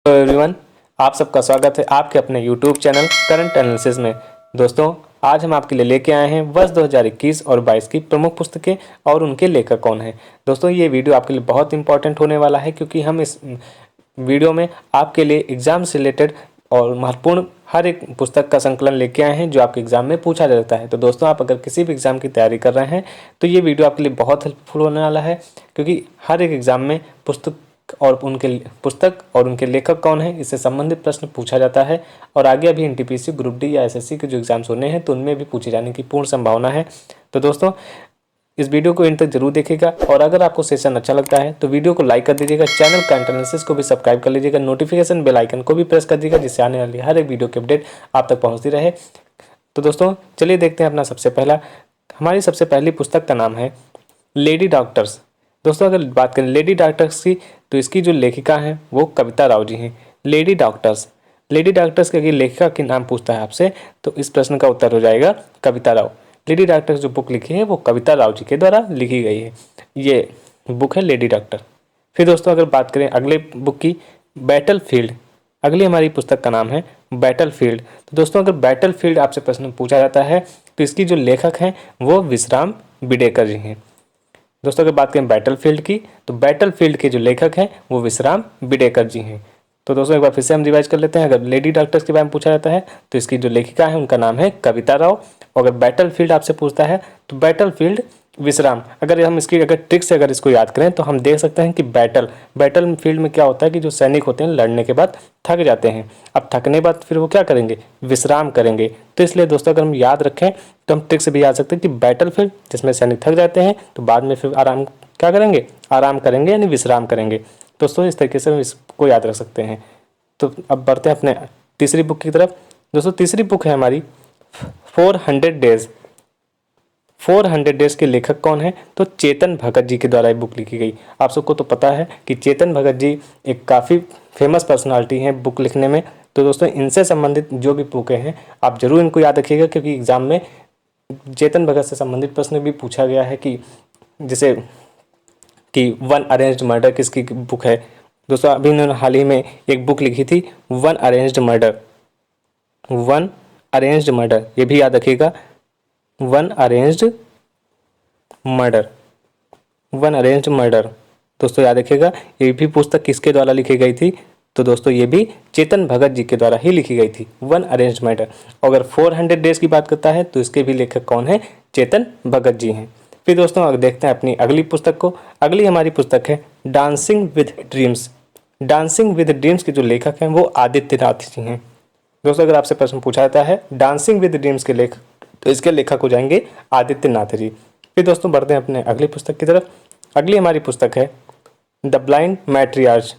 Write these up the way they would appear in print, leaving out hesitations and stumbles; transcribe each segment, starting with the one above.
Everyone, आप सबका स्वागत है आपके अपने यूट्यूब चैनल करंट एनालिसिस में। दोस्तों, आज हम आपके लिए लेके आए हैं वर्ष 2021 और 22 की प्रमुख पुस्तकें और उनके लेखक कौन हैं। दोस्तों, ये वीडियो आपके लिए बहुत इंपॉर्टेंट होने वाला है क्योंकि हम इस वीडियो में आपके लिए एग्ज़ाम से रिलेटेड और महत्वपूर्ण हर एक पुस्तक का संकलन लेके आए हैं जो आपके एग्ज़ाम में पूछा जाता है। तो दोस्तों, आप अगर किसी भी एग्ज़ाम की तैयारी कर रहे हैं तो ये वीडियो आपके लिए बहुत हेल्पफुल होने वाला है क्योंकि हर एक एग्ज़ाम में पुस्तक और उनके लेखक कौन हैं इससे संबंधित प्रश्न पूछा जाता है। और आगे अभी एनटीपीसी, ग्रुप डी या एसएससी के जो एग्ज़ाम्स होने हैं तो उनमें भी पूछे जाने की पूर्ण संभावना है। तो दोस्तों, इस वीडियो को इन तक जरूर देखिएगा और अगर आपको सेशन अच्छा लगता है तो वीडियो को लाइक कर दीजिएगा, चैनल करंट एनालिसिस को भी सब्सक्राइब कर लीजिएगा, नोटिफिकेशन बेल आइकन को भी प्रेस कर दीजिएगा जिससे आने वाली हर एक वीडियो की अपडेट आप तक पहुँचती रहे। तो दोस्तों, चलिए देखते हैं हमारी सबसे पहली पुस्तक का नाम है लेडी डॉक्टर्स। दोस्तों, अगर बात करें लेडी डॉक्टर्स की तो इसकी जो लेखिका हैं वो कविता राव जी हैं। लेडी डॉक्टर्स के अगर लेखिका के नाम पूछता है आपसे तो इस प्रश्न का उत्तर हो जाएगा कविता राव। लेडी डॉक्टर्स जो बुक लिखी है वो कविता राव जी के द्वारा लिखी गई है। ये बुक है लेडी डॉक्टर। फिर दोस्तों, अगर बात करें अगले बुक की, बैटल फील्ड। अगली हमारी पुस्तक का नाम है बैटल फील्ड। तो दोस्तों, अगर बैटल फील्ड आपसे प्रश्न पूछा जाता है तो इसकी जो लेखक हैं वो विश्राम बिडेकर जी हैं। दोस्तों, अगर बात करें बैटलफील्ड की तो बैटलफील्ड के जो लेखक हैं वो विश्राम बिडेकर जी हैं। तो दोस्तों, एक बार फिर से हम रिवाइज कर लेते हैं। अगर लेडी डॉक्टर्स के बारे में पूछा जाता है तो इसकी जो लेखिका है उनका नाम है कविता राव। और अगर बैटलफील्ड आपसे पूछता है तो बैटलफील्ड विश्राम। अगर हम इसकी ट्रिक से अगर इसको याद करें तो हम देख सकते हैं कि बैटल फील्ड में क्या होता है कि जो सैनिक होते हैं लड़ने के बाद थक जाते हैं। अब थकने बाद फिर वो क्या करेंगे, विश्राम करेंगे। तो इसलिए दोस्तों, अगर हम याद रखें तो हम ट्रिक से भी याद सकते हैं कि बैटल फील्ड जिसमें सैनिक थक जाते हैं तो बाद में फिर आराम करेंगे यानी विश्राम करेंगे। दोस्तों, इस तरीके से हम इसको याद रख सकते हैं। तो अब बढ़ते हैं अपने तीसरी बुक की तरफ। दोस्तों, तीसरी बुक है हमारी 400 डेज। 400 डेज के लेखक कौन है तो चेतन भगत जी के द्वारा ये बुक लिखी गई। आप सबको तो पता है कि चेतन भगत जी एक काफ़ी फेमस पर्सनालिटी हैं बुक लिखने में। तो दोस्तों, इनसे संबंधित जो भी बुकें हैं आप जरूर इनको याद रखिएगा क्योंकि एग्जाम में चेतन भगत से संबंधित प्रश्न भी पूछा गया है कि जैसे कि वन अरेंज्ड मर्डर किसकी बुक है। दोस्तों, अभी इन्होंने हाल ही में एक बुक लिखी थी वन अरेंज्ड मर्डर। ये भी याद रखिएगा, वन अरेंज्ड मर्डर। दोस्तों, याद रखिएगा ये भी पुस्तक किसके द्वारा लिखी गई थी तो दोस्तों ये भी चेतन भगत जी के द्वारा ही लिखी गई थी, वन अरेंज्ड मर्डर। अगर 400 डेज की बात करता है तो इसके भी लेखक कौन है, चेतन भगत जी हैं। फिर दोस्तों, अगर देखते हैं अपनी अगली पुस्तक को। अगली हमारी पुस्तक है dancing with dreams. Dancing with dreams के जो लेखक हैं वो आदित्य नाथ जी हैं। दोस्तों, अगर आपसे प्रश्न पूछा जाता है डांसिंग विद ड्रीम्स के लेखक तो इसके लेखक हो जाएंगे आदित्य नाथ जी। फिर दोस्तों, बढ़ते हैं अपने अगली पुस्तक की तरफ। अगली हमारी पुस्तक है द ब्लाइंड मैट्रियार्च।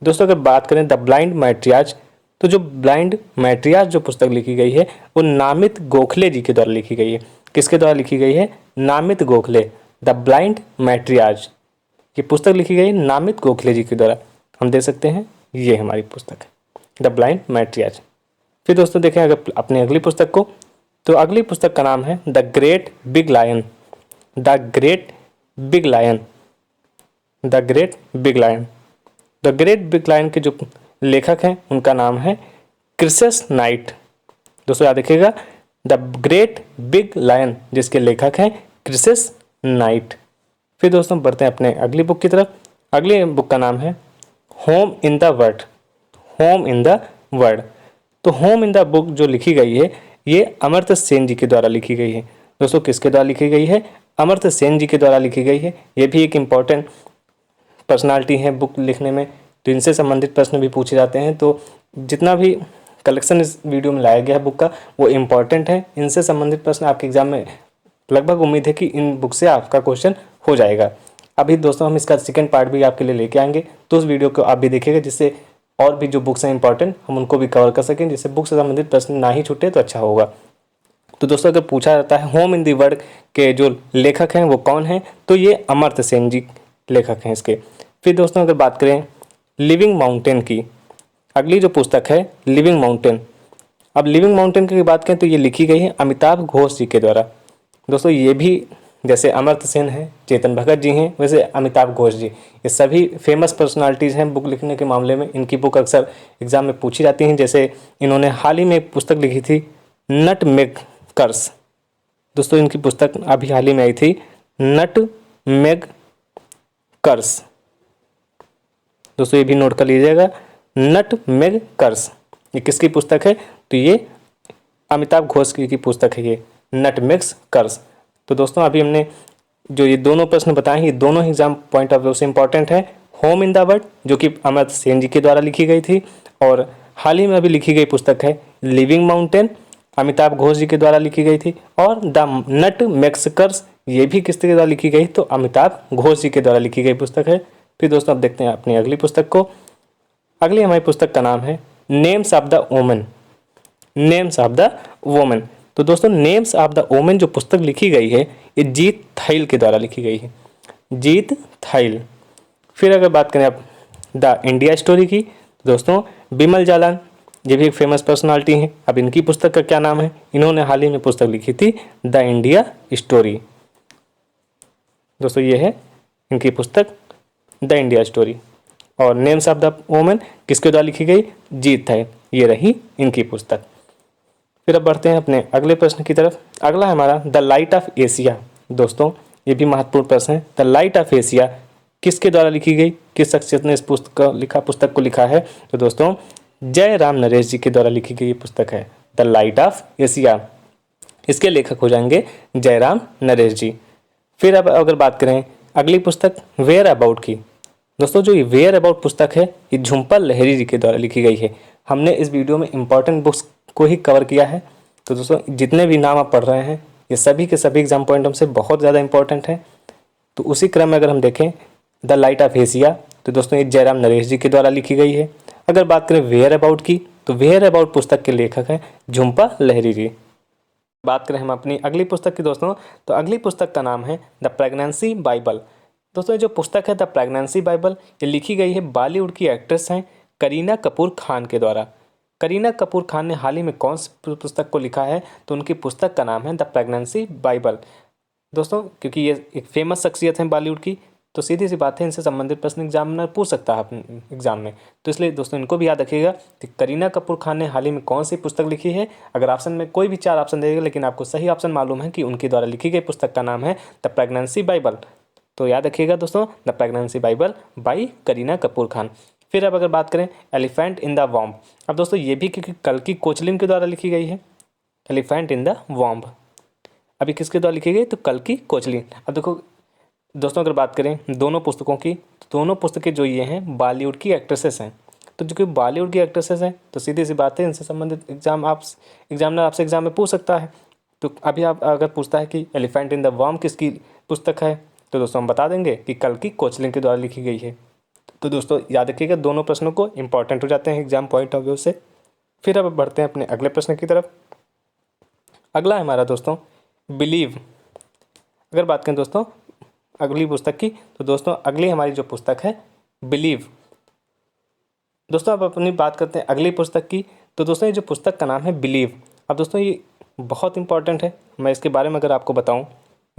दोस्तों, अगर बात करें द ब्लाइंड मैट्रियार्च तो जो ब्लाइंड मैट्रियार्च जो पुस्तक लिखी गई है वो नामित गोखले जी के द्वारा लिखी गई है। किसके द्वारा लिखी गई है, नामित गोखले। द ब्लाइंड मैट्रियार्च ये पुस्तक लिखी गई है नामित गोखले जी के द्वारा। हम देख सकते हैं ये हमारी पुस्तक है द ब्लाइंड मैट्रियार्च। फिर दोस्तों, देखें अगर अपनी अगली पुस्तक को तो अगली पुस्तक का नाम है the great big lion. The great big lion के जो लेखक हैं उनका नाम है क्रिसेस नाइट। दोस्तों, याद रखिएगा द ग्रेट बिग लायन जिसके लेखक हैं क्रिसेस नाइट। फिर दोस्तों, बढ़ते हैं अपने अगली बुक की तरफ। अगली बुक का नाम है होम इन द वर्ल्ड। तो होम इन द बुक जो लिखी गई है ये अमर्त्य सेन जी के द्वारा लिखी गई है। दोस्तों, किसके द्वारा लिखी गई है, अमर्त्य सेन जी के द्वारा लिखी गई है। ये भी एक इम्पॉर्टेंट पर्सनालिटी है बुक लिखने में, तो इनसे संबंधित प्रश्न भी पूछे जाते हैं। तो जितना भी कलेक्शन इस वीडियो में लाया गया है बुक का वो इम्पॉर्टेंट है। इनसे संबंधित प्रश्न आपके एग्जाम में लगभग उम्मीद है कि इन बुक से आपका क्वेश्चन हो जाएगा। अभी दोस्तों, हम इसका सेकंड पार्ट भी आपके लिए लेके आएंगे तो उस वीडियो को आप भी देखिएगा जिससे और भी जो बुक्स हैं इंपॉर्टेंट हम उनको भी कवर कर सकें, जिससे बुक से संबंधित प्रश्न ना ही छूटे तो अच्छा होगा। तो दोस्तों, अगर पूछा जाता है होम इन दी वर्ल्ड के जो लेखक हैं वो कौन हैं तो ये अमर्त्य सेन जी लेखक हैं इसके। फिर दोस्तों, अगर बात करें लिविंग माउंटेन की, अगली जो पुस्तक है लिविंग माउंटेन। अब लिविंग माउंटेन की बात करें तो ये लिखी गई है अमिताभ घोष जी के द्वारा। दोस्तों, ये भी जैसे अमर्त्य सेन है, चेतन भगत जी हैं, वैसे अमिताभ घोष जी, ये सभी फेमस पर्सनालिटीज़ हैं बुक लिखने के मामले में। इनकी बुक अक्सर एग्जाम में पूछी जाती हैं। जैसे इन्होंने हाल ही में एक पुस्तक लिखी थी, नटमेगकर्स। दोस्तों इनकी पुस्तक अभी हाल ही में आई थी, नटमेगकर्स। दोस्तों ये भी नोट कर लीजिएगा, नटमेगकर्स ये किसकी पुस्तक है? तो ये अमिताभ घोष की पुस्तक है, ये नटमेगकर्स। तो दोस्तों अभी हमने जो ये दोनों प्रश्न बताए हैं, ये दोनों एग्जाम पॉइंट ऑफ व्यू से इंपॉर्टेंट है। होम इन द वर्ल्ड जो कि अमर्त्य सेन जी के द्वारा लिखी गई थी, और हाल ही में अभी लिखी गई पुस्तक है लिविंग माउंटेन, अमिताभ घोष जी के द्वारा लिखी गई थी। और द नटमेगकर्स ये भी किसके द्वारा लिखी गई? तो अमिताभ घोष जी के द्वारा लिखी गई पुस्तक है। फिर दोस्तों अब देखते हैं अपनी अगली पुस्तक को। अगली हमारी पुस्तक का नाम है names of the women. Names of the women. तो दोस्तों नेम्स ऑफ द वोमेन जो पुस्तक लिखी गई है, ये जीत थैल के द्वारा लिखी गई है, जीत थैल। फिर अगर बात करें आप द इंडिया स्टोरी की, दोस्तों बिमल जालान ये भी एक फेमस पर्सनालिटी हैं। अब इनकी पुस्तक का क्या नाम है? इन्होंने हाल ही में पुस्तक लिखी थी द इंडिया स्टोरी। दोस्तों ये है इनकी पुस्तक द इंडिया स्टोरी। और नेम्स ऑफ द वोमेन किसके द्वारा लिखी गई? जीत थैल। ये रही इनकी पुस्तक। फिर अब बढ़ते हैं अपने अगले प्रश्न की तरफ। अगला है हमारा द लाइट ऑफ एशिया। दोस्तों ये भी महत्वपूर्ण प्रश्न है। द लाइट ऑफ एशिया किसके द्वारा लिखी गई? किस शख्सियत ने इस पुस्तक को लिखा है? तो दोस्तों जयराम नरेश जी के द्वारा लिखी गई ये पुस्तक है द लाइट ऑफ एशिया। इसके लेखक हो जाएंगे जयराम नरेश जी। फिर अब अगर बात करें अगली पुस्तक वेयर अबाउट की, दोस्तों जो ये वेयर अबाउट पुस्तक है, ये झुंपा लहरी जी के द्वारा लिखी गई है। हमने इस वीडियो में इंपॉर्टेंट बुक्स को ही कवर किया है। तो दोस्तों जितने भी नाम आप पढ़ रहे हैं, ये सभी के सभी एग्जाम पॉइंट हमसे बहुत ज़्यादा इंपॉर्टेंट हैं। तो उसी क्रम में अगर हम देखें द लाइट ऑफ एशिया, तो दोस्तों ये जयराम नरेश जी के द्वारा लिखी गई है। अगर बात करें वेयर अबाउट की, तो वेयर अबाउट पुस्तक के लेखक हैं झुंपा लहरी जी। बात करें हम अपनी अगली पुस्तक की दोस्तों, तो अगली पुस्तक का नाम है द प्रेगनेंसी बाइबल। दोस्तों ये जो पुस्तक है द प्रेगनेंसी बाइबल, ये लिखी गई है बॉलीवुड की एक्ट्रेस हैं करीना कपूर खान के द्वारा। करीना कपूर खान ने हाल ही में कौन सी पुस्तक को लिखा है? तो उनकी पुस्तक का नाम है द प्रेगनेंसी बाइबल। दोस्तों क्योंकि ये एक फेमस शख्सियत हैं बॉलीवुड की, तो सीधी सी बात है इनसे संबंधित प्रश्न एग्जामिनर पूछ सकता है अपने एग्जाम में। तो इसलिए दोस्तों इनको भी याद रखिएगा कि करीना कपूर खान ने हाल ही में कौन सी पुस्तक लिखी है। अगर ऑप्शन में कोई भी 4 ऑप्शन देगा, लेकिन आपको सही ऑप्शन मालूम है कि उनके द्वारा लिखी गई पुस्तक का नाम है द प्रेगनेंसी बाइबल, तो याद रखिएगा दोस्तों the pregnancy Bible by Kareena Kapoor Khan. फिर अब अगर बात करें एलिफेंट इन द वॉम्ब, अब दोस्तों ये भी क्योंकि कल्कि कोचलिन के द्वारा लिखी गई है, एलिफेंट इन द वॉम्ब अभी किसके द्वारा लिखी गई? तो कल्कि कोचलिन। अब देखो दोस्तों अगर बात करें दोनों पुस्तकों की, तो दोनों पुस्तकें जो ये हैं बॉलीवुड की एक्ट्रेसेस हैं। तो जो कि बॉलीवुड की एक्ट्रेसेस हैं, तो सीधी सी बात है इनसे संबंधित एग्जामिनर आपसे एग्जाम में पूछ सकता है। तो अभी आप अगर पूछता है कि एलिफेंट इन द वॉम्ब किसकी पुस्तक है, तो दोस्तों हम बता देंगे कि कल्कि कोचलिन के द्वारा लिखी गई है। तो दोस्तों याद रखिएगा दोनों प्रश्नों को इंपॉर्टेंट हो जाते हैं एग्जाम पॉइंट ऑफ व्यू से। फिर अब बढ़ते हैं अपने अगले प्रश्न की तरफ। अगला है हमारा दोस्तों बिलीव। अगर बात करें दोस्तों अगली पुस्तक की, तो दोस्तों अगली हमारी जो पुस्तक है बिलीव। दोस्तों अब अपनी बात करते हैं अगली पुस्तक की, तो दोस्तों ये जो पुस्तक का नाम है बिलीव। अब दोस्तों ये बहुत इंपॉर्टेंट है, मैं इसके बारे में अगर आपको बताऊं,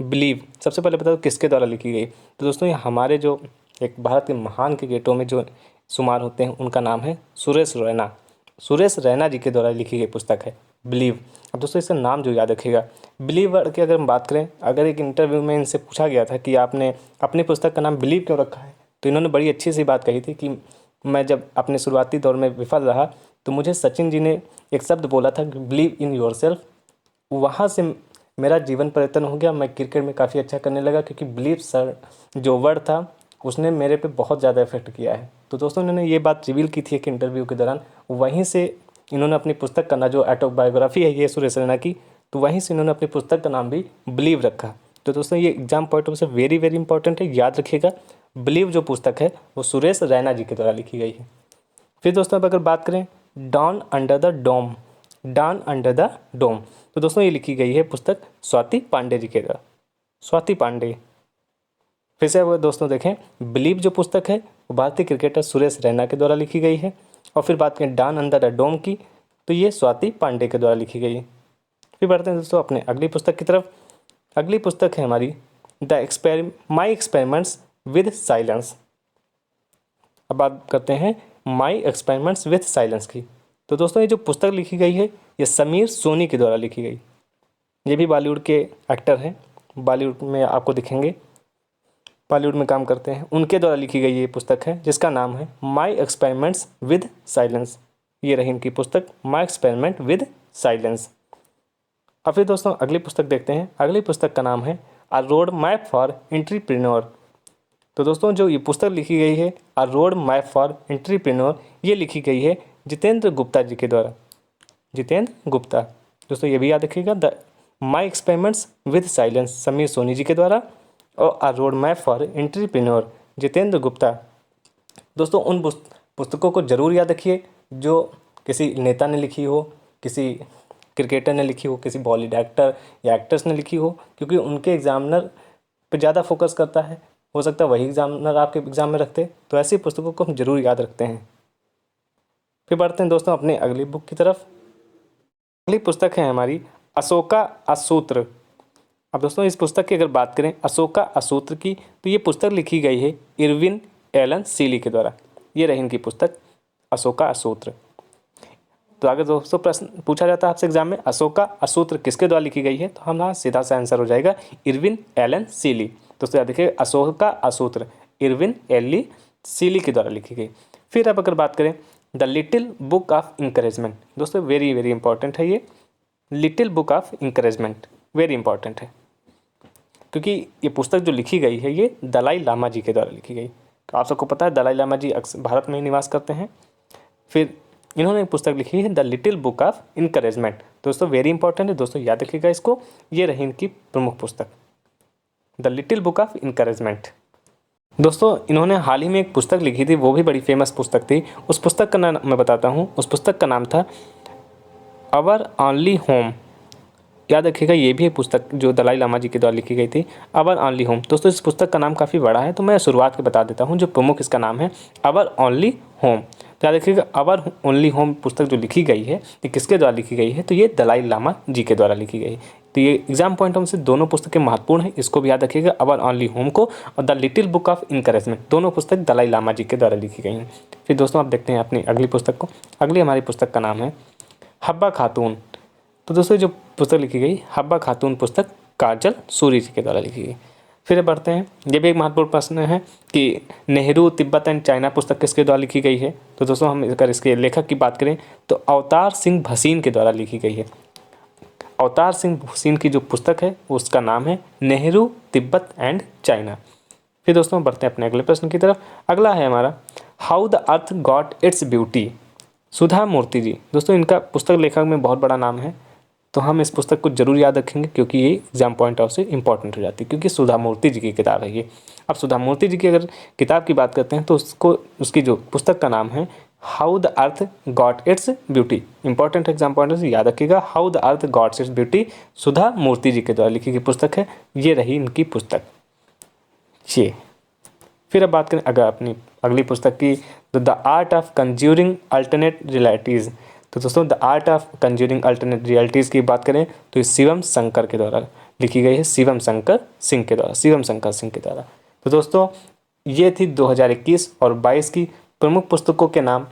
बिलीव सबसे पहले बता दो किसके द्वारा लिखी गई। तो दोस्तों ये हमारे जो एक भारत के महान क्रिकेटरों में जो शुमार होते हैं, उनका नाम है सुरेश रैना। सुरेश रैना जी के द्वारा लिखी गई पुस्तक है बिलीव। अब दोस्तों इसका नाम जो याद रखिएगा, बिलीव वर्ड की अगर हम बात करें, अगर एक इंटरव्यू में इनसे पूछा गया था कि आपने अपनी पुस्तक का नाम बिलीव क्यों रखा है, तो इन्होंने बड़ी अच्छी सी बात कही थी कि मैं जब अपने शुरुआती दौर में विफल रहा, तो मुझे सचिन जी ने एक शब्द बोला था बिलीव इन योरसेल्फ, वहाँ से मेरा जीवन परिवर्तन हो गया। मैं क्रिकेट में काफ़ी अच्छा करने लगा, क्योंकि बिलीव सर जो वर्ड था उसने मेरे पे बहुत ज़्यादा इफेक्ट किया है। तो दोस्तों इन्होंने ये बात रिवील की थी एक इंटरव्यू के दौरान, वहीं से इन्होंने अपनी पुस्तक का नाम, जो ऑटोबायोग्राफी है ये सुरेश रैना की, तो वहीं से इन्होंने अपनी पुस्तक का नाम भी बिलीव रखा। तो दोस्तों ये एग्जाम पॉइंट ऑफ से वेरी वेरी इंपॉर्टेंट है, याद रखिएगा। बिलीव जो पुस्तक है वो सुरेश रैना जी के द्वारा लिखी गई है। फिर दोस्तों अब अगर बात करें dawn under the dome, dawn under the dome, तो दोस्तों ये लिखी गई है पुस्तक स्वाति पांडे जी के द्वारा, स्वाति पांडे। फिर से अब दोस्तों देखें, बिलीव जो पुस्तक है वो भारतीय क्रिकेटर सुरेश रैना के द्वारा लिखी गई है। और फिर बात करें डॉन अंडर द डोम की, तो ये स्वाति पांडे के द्वारा लिखी गई है। फिर बढ़ते हैं दोस्तों अपने अगली पुस्तक की तरफ। अगली पुस्तक है हमारी माई एक्सपेरिमेंट्स विद साइलेंस। अब बात करते हैं माई एक्सपेरिमेंट्स विद साइलेंस की। तो दोस्तों ये जो पुस्तक लिखी गई है ये समीर सोनी के द्वारा लिखी गई। ये भी बॉलीवुड के एक्टर हैं, बॉलीवुड में आपको दिखेंगे, बॉलीवुड में काम करते हैं, उनके द्वारा लिखी गई ये पुस्तक है जिसका नाम है माई एक्सपेरिमेंट्स विद साइलेंस। ये रही इनकी पुस्तक माई एक्सपेरिमेंट विद साइलेंस। अब फिर दोस्तों अगली पुस्तक देखते हैं। अगली पुस्तक का नाम है अ रोड मैप फॉर एंटरप्रेन्योर। तो दोस्तों जो ये पुस्तक लिखी गई है अ रोड मैप फॉर एंटरप्रेन्योर, ये लिखी गई है जितेंद्र गुप्ता जी के द्वारा। जितेंद्र गुप्ता, दोस्तों ये भी याद रखिएगा। The my experiments with silence Sameer Soni ji के द्वारा और a road map for entrepreneur Jitendra Gupta. दोस्तों उन पुस्तकों को जरूर याद रखिए जो किसी नेता ने लिखी हो, किसी क्रिकेटर ने लिखी हो, किसी बॉलीवुड एक्टर या एक्ट्रेस ने लिखी हो, क्योंकि उनके एग्जामिनर पे ज़्यादा फोकस करता है। हो सकता है वही एग्जामिनर आपके एग्जाम में रखते, तो ऐसी पुस्तकों को हम जरूर याद रखते हैं। फिर बढ़ते हैं दोस्तों अपनी अगली बुक की तरफ। अगली पुस्तक है हमारी अशोका असूत्र। अब दोस्तों इस पुस्तक की अगर बात करें अशोका असूत्र की, तो ये पुस्तक लिखी गई है इरविन एलन सीली के द्वारा। ये रही इनकी पुस्तक अशोका असूत्र। तो अगर दोस्तों प्रश्न पूछा जाता है आपसे एग्जाम में अशोका असूत्र किसके द्वारा लिखी गई है, तो हमारा सीधा सा आंसर हो जाएगा इरविन एलन सीली। दोस्तों याद रखिए अशोका असूत्र इरविन एली सीली के द्वारा लिखी गई। फिर अब अगर बात करें the little book of encouragement. दोस्तों वेरी वेरी इंपॉर्टेंट है ये little book of encouragement, very important है क्योंकि ये पुस्तक जो लिखी गई है ये दलाई लामा जी के द्वारा लिखी गई। तो आप सबको पता है दलाई लामा जी अक्सर भारत में ही निवास करते हैं। फिर इन्होंने एक पुस्तक लिखी है the little book of encouragement. दोस्तों वेरी इंपॉर्टेंट है, दोस्तों याद रखिएगा इसको। ये रही इनकी प्रमुख पुस्तक the little book of encouragement. दोस्तों इन्होंने हाल ही में एक पुस्तक लिखी थी, वो भी बड़ी फेमस पुस्तक थी। उस पुस्तक का नाम मैं बताता हूँ। उस पुस्तक का नाम था अवर ओनली होम। याद रखिएगा ये भी एक पुस्तक जो दलाई लामा जी के द्वारा लिखी गई थी, अवर ओनली होम। दोस्तों इस पुस्तक का नाम काफ़ी बड़ा है, तो मैं शुरुआत के बता देता हूँ। जो प्रमुख इसका नाम है अवर ओनली होम। तो याद रखिएगा अवर ओनली होम पुस्तक जो लिखी गई है ये किसके द्वारा लिखी गई है, तो ये दलाई लामा जी के द्वारा लिखी गई। तो ये एग्जाम पॉइंट ऑफ से दोनों पुस्तकें महत्वपूर्ण हैं, इसको भी याद रखिएगा, अवर ओनली होम को और the little book of encouragement, दोनों पुस्तक दलाई लामा जी के द्वारा लिखी गई हैं। फिर दोस्तों आप देखते हैं अपनी अगली पुस्तक को। अगली हमारी पुस्तक का नाम है हब्बा खातून। तो दोस्तों जो पुस्तक लिखी गई हब्बा खातून पुस्तक काजल सूरी जी के द्वारा लिखी गई। फिर बढ़ते हैं, ये भी एक महत्वपूर्ण प्रश्न है कि नेहरू तिब्बत एंड चाइना पुस्तक किसके द्वारा लिखी गई है। तो दोस्तों हम अगर इसके लेखक की बात करें तो अवतार सिंह भसीन के द्वारा लिखी गई है। अवतार सिंह भसीन की जो पुस्तक है उसका नाम है नेहरू तिब्बत एंड चाइना। फिर दोस्तों बढ़ते हैं अपने अगले प्रश्न की तरफ। अगला है हमारा how the earth got its beauty, Sudha Murty ji. दोस्तों इनका पुस्तक लेखक में बहुत बड़ा नाम है, तो हम इस पुस्तक को जरूर याद रखेंगे क्योंकि ये एग्जाम पॉइंट ऑफ से इंपॉर्टेंट हो जाती है, क्योंकि सुधा मूर्ति जी की किताब है ये। अब सुधा मूर्ति जी की अगर किताब की बात करते हैं तो उसकी जो पुस्तक का नाम है how the earth got its beauty. Important exam point से याद रखिएगा, how the earth gots its beauty Sudha Murty ji के द्वारा लिखी गई पुस्तक है। ये रही इनकी पुस्तक ये। फिर अब बात करें अगर अपनी अगली पुस्तक की तो the art of conjuring alternate realities. तो दोस्तों the art of conjuring alternate realities की बात करें तो शिवम शंकर के द्वारा लिखी गई है, शिवम शंकर सिंह के द्वारा। तो दोस्तों ये थी 2021 और 22 की प्रमुख पुस्तकों के नाम।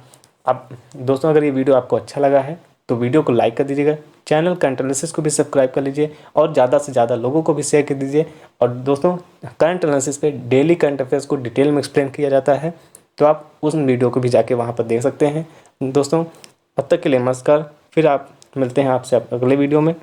अब दोस्तों अगर ये वीडियो आपको अच्छा लगा है तो वीडियो को लाइक कर दीजिएगा, चैनल करंट एनालिसिस को भी सब्सक्राइब कर लीजिए और ज़्यादा से ज़्यादा लोगों को भी शेयर कर दीजिए। और दोस्तों करंट एनालिसिस पे डेली करंट अफेयर्स को डिटेल में एक्सप्लेन किया जाता है, तो आप उस वीडियो को भी जाके वहाँ पर देख सकते हैं। दोस्तों तब तक के लिए नमस्कार, फिर आप मिलते हैं आपसे अगले वीडियो में।